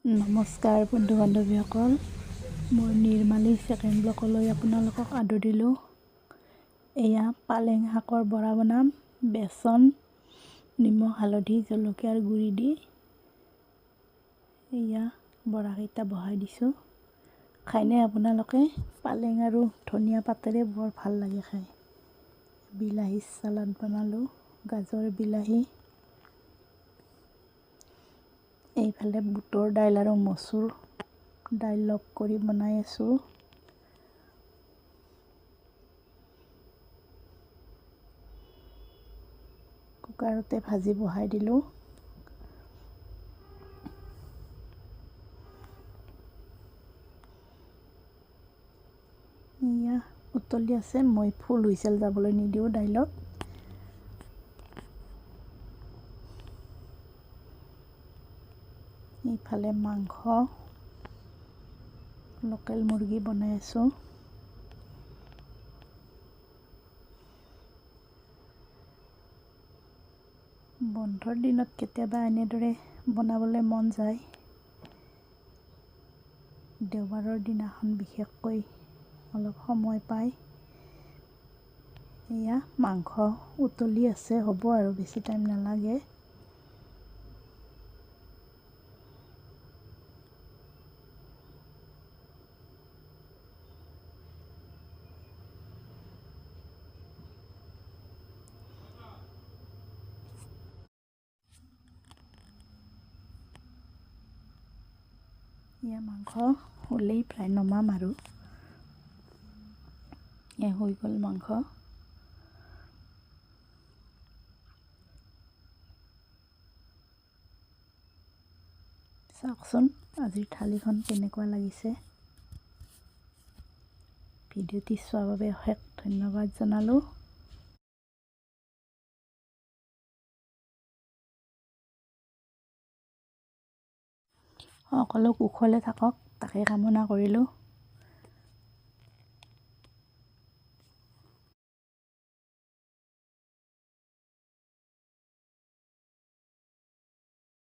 নমস্কাৰ বন্ধু বান্ধৱীসকল, মই নিৰ্মালী ছেকেণ্ড ব্লকলৈ আপোনালোকক আদৰিলোঁ। এয়া পালেং শাকৰ বৰা বনাম। বেচন, নিমখ, হালধি, জলকীয়াৰ গুড়ি দি এয়া বৰাকেইটা বহাই দিছোঁ। খাইনে আপোনালোকে? পালেং আৰু ধনিয়া পাতেৰে বৰ ভাল লাগে খাই। বিলাহী চালাড বনালোঁ, গাজৰ বিলাহী। এইফালে বুটৰ দাইল আৰু মচুৰ দাইল লগ কৰি বনাই আছোঁ। কুকাৰতে ভাজি বহাই দিলোঁ। এয়া উতলি আছে, মই ফুল হুইচেল যাবলৈ নিদিওঁ দাইলত। এইফালে মাংস, লোকেল মুৰ্গী বনাই আছোঁ। বন্ধৰ দিনত কেতিয়াবা এনেদৰে বনাবলৈ মন যায়। দেওবাৰৰ দিনাখন বিশেষকৈ অলপ সময় পায়। এয়া মাংস উতলি আছে, হ'ব আৰু বেছি টাইম নালাগে। এয়া মাংস হ'লেই প্ৰায় নমাম আৰু। এয়া হৈ গ'ল মাংস। চাওকচোন আজিৰ থালিখন কেনেকুৱা লাগিছে। ভিডিঅ'টি চোৱাৰ বাবে অশেষ ধন্যবাদ জনালোঁ। সকলো কুশলে থাকক তাকে কামনা কৰিলোঁ।